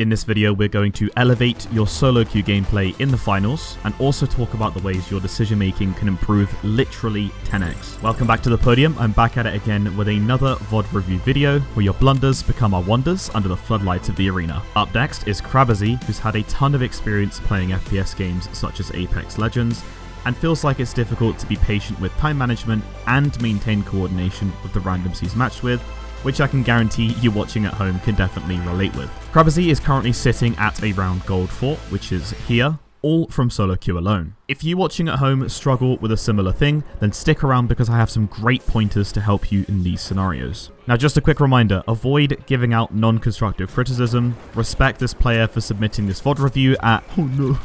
In this video, we're going to elevate your solo queue gameplay in the finals and also talk about the ways your decision making can improve literally 10x. Welcome back to the podium. I'm back at it again with another VOD review video where your blunders become our wonders under the floodlights of the arena. Up next is Crabazy, who's had a ton of experience playing FPS games such as Apex Legends and feels like it's difficult to be patient with time management and maintain coordination with the randoms he's matched with, which I can guarantee you watching at home can definitely relate with. Crabazy is currently sitting at a round gold 4, which is here, all from solo queue alone. If you watching at home struggle with a similar thing, then stick around because I have some great pointers to help you in these scenarios. Now just a quick reminder, avoid giving out non-constructive criticism, respect this player for submitting this VOD review at... Oh no.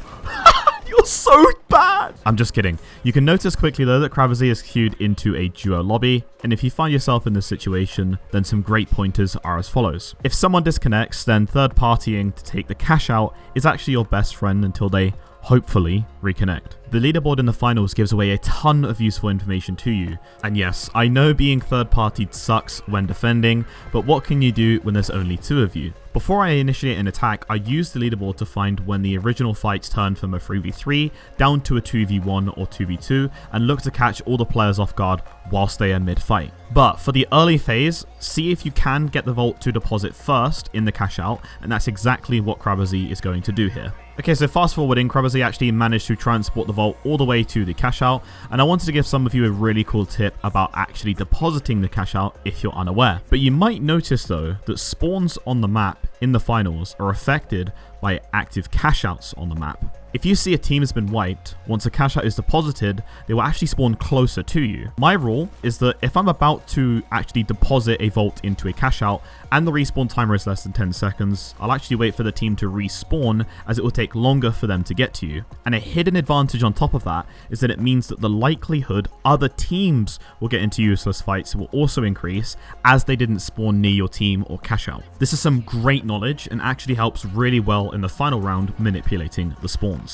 You're so bad! I'm just kidding. You can notice quickly though that Crabazy is queued into a duo lobby, and if you find yourself in this situation, then some great pointers are as follows. If someone disconnects, then third partying to take the cash out is actually your best friend until they hopefully reconnect. The leaderboard in the finals gives away a ton of useful information to you. And yes, I know being third partied sucks when defending, but what can you do when there's only 2 of you? Before I initiate an attack, I use the leaderboard to find when the original fights turn from a 3v3 down to a 2v1 or 2v2 and look to catch all the players off guard whilst they are mid-fight. But for the early phase, see if you can get the vault to deposit first in the cash out, and that's exactly what Crabazy is going to do here. Okay, so fast forwarding, Crabazy actually managed to transport the vault all the way to the cash out, and I wanted to give some of you a really cool tip about actually depositing the cash out if you're unaware. But you might notice though that spawns on the map in the finals are affected by active cash outs on the map. If you see a team has been wiped, once a cash out is deposited, they will actually spawn closer to you. My rule is that if I'm about to actually deposit a vault into a cash out and the respawn timer is less than 10 seconds, I'll actually wait for the team to respawn as it will take longer for them to get to you. And a hidden advantage on top of that is that it means that the likelihood other teams will get into useless fights will also increase as they didn't spawn near your team or cash out. This is some great knowledge and actually helps really well in the final round manipulating the spawns.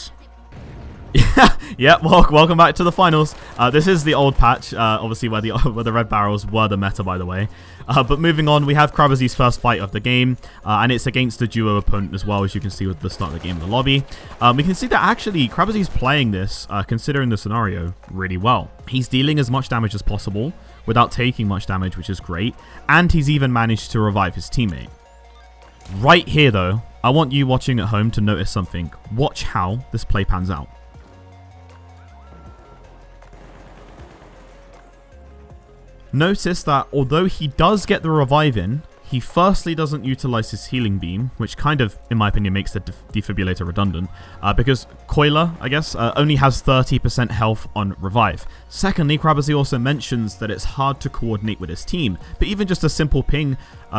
Yeah, well, welcome back to the finals. This is the old patch, obviously where the red barrels were the meta, by the way. But moving on, we have Crabazy's first fight of the game, and it's against a duo opponent as well, as you can see with the start of the game in the lobby. We can see that actually Crabazy's playing this, considering the scenario, really well. He's dealing as much damage as possible without taking much damage, which is great, and he's even managed to revive his teammate. Right here, though, I want you watching at home to notice something. Watch how this play pans out. Notice that although he does get the revive in, he firstly doesn't utilize his healing beam, which kind of, in my opinion, makes the defibrillator redundant, because Coiler, I guess, only has 30% health on revive. Secondly, Crabazy also mentions that it's hard to coordinate with his team, but even just a simple ping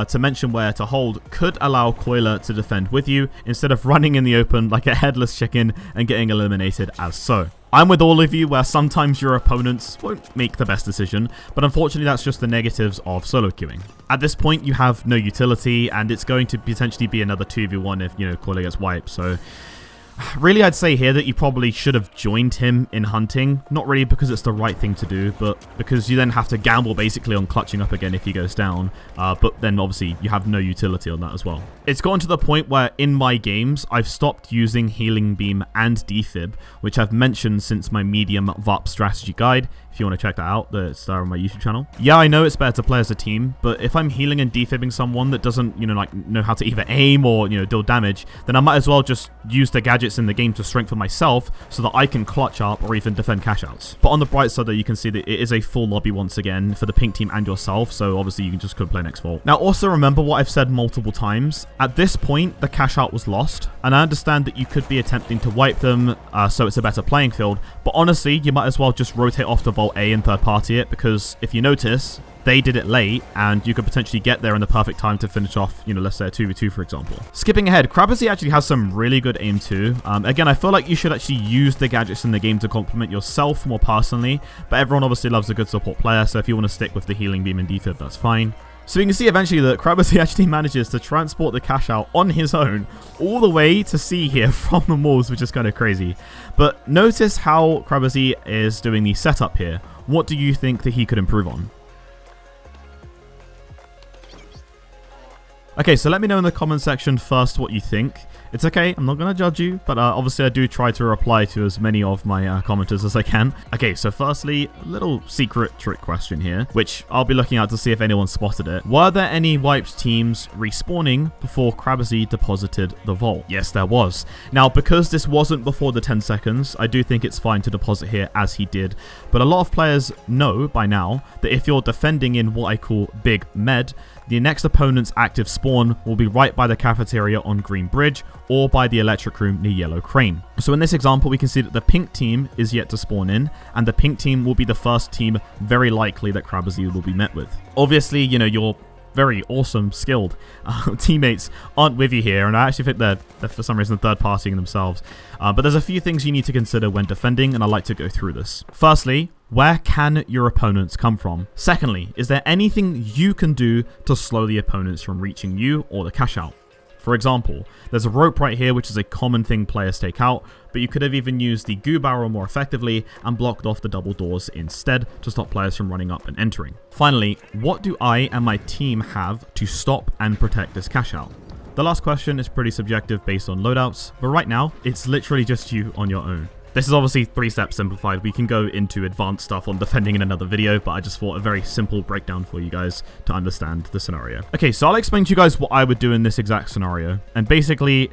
to mention where to hold could allow Coiler to defend with you instead of running in the open like a headless chicken and getting eliminated as so. I'm with all of you where sometimes your opponents won't make the best decision, but unfortunately that's just the negatives of solo queuing. At this point you have no utility and it's going to potentially be another 2v1 if, Coiler gets wiped, so... Really, I'd say here that you probably should have joined him in hunting. Not really because it's the right thing to do, but because you then have to gamble basically on clutching up again if he goes down. But then obviously you have no utility on that as well. It's gotten to the point where in my games, I've stopped using Healing Beam and Defib, which I've mentioned since my medium VARP strategy guide. If you want to check that out, it's there on my YouTube channel. Yeah, I know it's better to play as a team, but if I'm healing and defibbing someone that doesn't, know how to either aim or, deal damage, then I might as well just use the gadgets in the game to strengthen myself so that I can clutch up or even defend cash outs. But on the bright side though, you can see that it is a full lobby once again for the pink team and yourself, so obviously you can just play next vault. Now also remember what I've said multiple times. At this point, the cash out was lost, and I understand that you could be attempting to wipe them so it's a better playing field, but honestly, you might as well just rotate off to vault A and third party it, because if you notice, they did it late and you could potentially get there in the perfect time to finish off, let's say a 2v2 for example. Skipping ahead, Crabazy actually has some really good aim too. Again, I feel like you should actually use the gadgets in the game to complement yourself more personally, but everyone obviously loves a good support player, so if you want to stick with the healing beam and defib, that's fine. So you can see eventually that Crabazy actually manages to transport the cash out on his own all the way to C here from the walls, which is kind of crazy. But notice how Crabazy is doing the setup here. What do you think that he could improve on? Okay, so let me know in the comment section first what you think. It's okay, I'm not going to judge you, but obviously I do try to reply to as many of my commenters as I can. Okay, so firstly, a little secret trick question here, which I'll be looking at to see if anyone spotted it. Were there any wiped teams respawning before Krabbezy deposited the vault? Yes, there was. Now, because this wasn't before the 10 seconds, I do think it's fine to deposit here as he did, but a lot of players know by now that if you're defending in what I call Big Med, the next opponent's active spawn will be right by the cafeteria on Green Bridge or by the electric room near Yellow Crane. So in this example, we can see that the pink team is yet to spawn in, and the pink team will be the first team very likely that Krabbezy will be met with. Obviously, you know, you're very awesome, skilled teammates aren't with you here, and I actually think they're for some reason third-partying themselves. But there's a few things you need to consider when defending, and I'd like to go through this. Firstly, where can your opponents come from? Secondly, is there anything you can do to slow the opponents from reaching you or the cash out? For example, there's a rope right here, which is a common thing players take out, but you could have even used the goo barrel more effectively and blocked off the double doors instead to stop players from running up and entering. Finally, what do I and my team have to stop and protect this cash out? The last question is pretty subjective based on loadouts, but right now, it's literally just you on your own. This is obviously 3-step simplified. We can go into advanced stuff on defending in another video, but I just thought a very simple breakdown for you guys to understand the scenario. Okay, so I'll explain to you guys what I would do in this exact scenario. And basically,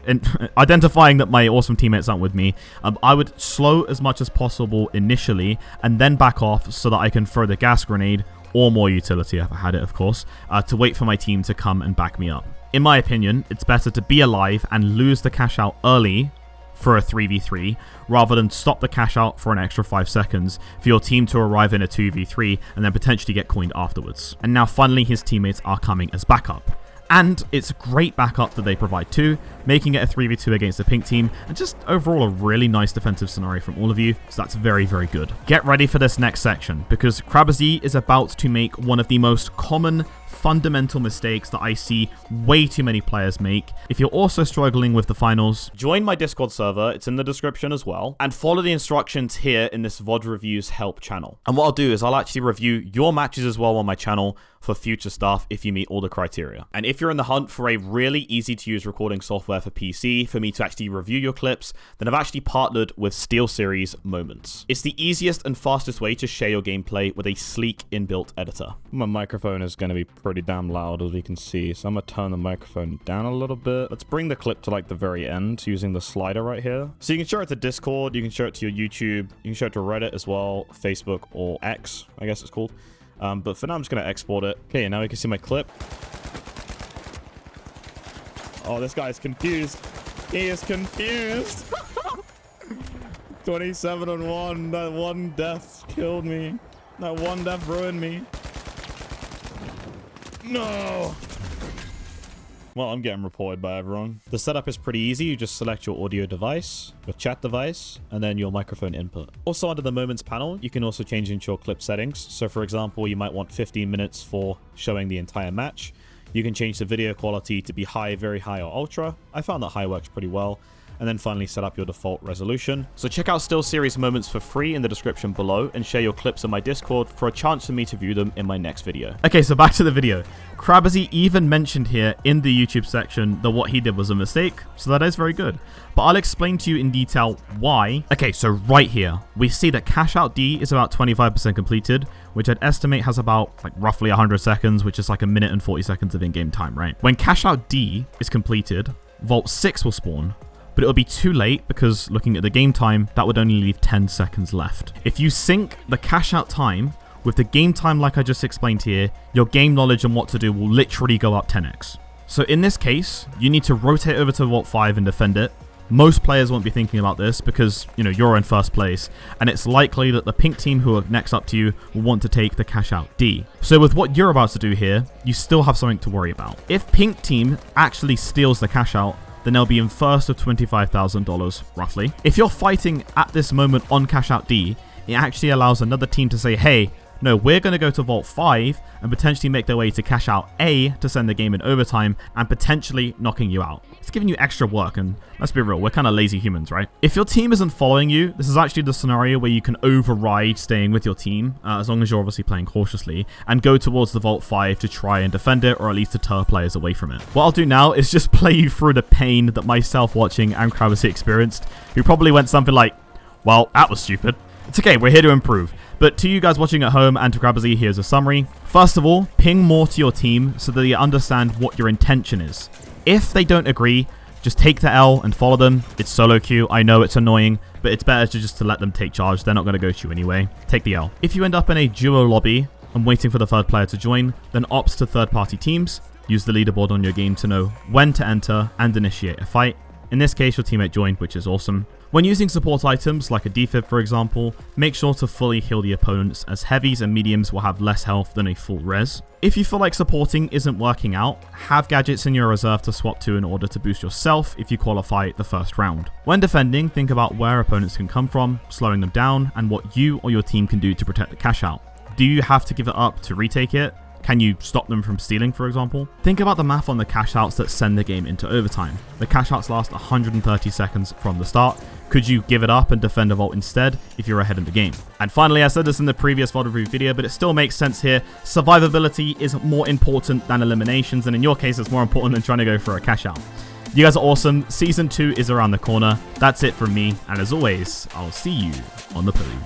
identifying that my awesome teammates aren't with me, I would slow as much as possible initially, and then back off so that I can throw the gas grenade, or more utility if I had it, of course, to wait for my team to come and back me up. In my opinion, it's better to be alive and lose the cash out early for a 3v3 rather than stop the cash out for an extra 5 seconds for your team to arrive in a 2v3 and then potentially get coined afterwards. And now finally his teammates are coming as backup. And it's a great backup that they provide too, making it a 3v2 against the pink team, and just overall a really nice defensive scenario from all of you, so that's very, very good. Get ready for this next section, because Krabbezy is about to make one of the most common fundamental mistakes that I see way too many players make. If you're also struggling with the finals, join my Discord server, it's in the description as well, and follow the instructions here in this VOD Reviews help channel. And what I'll do is I'll actually review your matches as well on my channel for future stuff if you meet all the criteria. And if you're in the hunt for a really easy to use recording software for PC for me to actually review your clips, then I've actually partnered with STEELSERIES Moments. It's the easiest and fastest way to share your gameplay with a sleek inbuilt editor. My microphone is going to be pretty damn loud, as we can see, so I'm going to turn the microphone down a little bit. Let's bring the clip to like the very end using the slider right here. So you can share it to Discord, you can share it to your YouTube, you can share it to Reddit as well, Facebook, or X, I guess it's called. But for now, I'm just going to export it. Okay, now we can see my clip. Oh, this guy is confused. He is confused. 27-1. That one death killed me. That one death ruined me. No. Well, I'm getting reported by everyone. The setup is pretty easy. You just select your audio device, your chat device, and then your microphone input. Also under the Moments panel, you can also change into your clip settings. So for example, you might want 15 minutes for showing the entire match. You can change the video quality to be high, very high, or ultra. I found that high works pretty well. And then finally set up your default resolution. So check out STEELSERIES Moments for free in the description below and share your clips on my Discord for a chance for me to view them in my next video. Okay, so back to the video. Krabbezy even mentioned here in the YouTube section that what he did was a mistake, so that is very good. But I'll explain to you in detail why. Okay, so right here, we see that cash out D is about 25% completed, which I'd estimate has about like roughly 100 seconds, which is like a minute and 40 seconds of in-game time, right? When cash out D is completed, Vault 6 will spawn, but it'll be too late because looking at the game time, that would only leave 10 seconds left. If you sync the cash out time with the game time like I just explained here, your game knowledge and what to do will literally go up 10x. So in this case, you need to rotate over to Vault 5 and defend it. Most players won't be thinking about this because, you know, you're in first place, and it's likely that the pink team who are next up to you will want to take the cash out D. So with what you're about to do here, you still have something to worry about. If pink team actually steals the cash out, then they'll be in first of $25,000, roughly. If you're fighting at this moment on cash out D, it actually allows another team to say, hey, No, we're going to go to Vault 5 and potentially make their way to cash out A to send the game in overtime and potentially knocking you out. It's giving you extra work, and let's be real, we're kind of lazy humans, right? If your team isn't following you, this is actually the scenario where you can override staying with your team, as long as you're obviously playing cautiously, and go towards the Vault 5 to try and defend it, or at least deter players away from it. What I'll do now is just play you through the pain that myself watching and Kravasi experienced, who probably went something like, well, that was stupid. It's okay, we're here to improve. But to you guys watching at home and to Kravasi, here's a summary. First of all, ping more to your team so that they understand what your intention is. If they don't agree, just take the L and follow them. It's solo queue. I know it's annoying, but it's better to let them take charge. They're not going to go to you anyway. Take the L. If you end up in a duo lobby and waiting for the third player to join, then opt to third-party teams. Use the leaderboard on your game to know when to enter and initiate a fight. In this case, your teammate joined, which is awesome. When using support items, like a defib for example, make sure to fully heal the opponents, as heavies and mediums will have less health than a full res. If you feel like supporting isn't working out, have gadgets in your reserve to swap to in order to boost yourself if you qualify the first round. When defending, think about where opponents can come from, slowing them down, and what you or your team can do to protect the cash out. Do you have to give it up to retake it? Can you stop them from stealing, for example? Think about the math on the cash outs that send the game into overtime. The cash outs last 130 seconds from the start. Could you give it up and defend a vault instead if you're ahead in the game? And finally, I said this in the previous VOD review video, but it still makes sense here. Survivability is more important than eliminations, and in your case, it's more important than trying to go for a cash out. You guys are awesome. Season 2 is around the corner. That's it from me, and as always, I'll see you on the podium.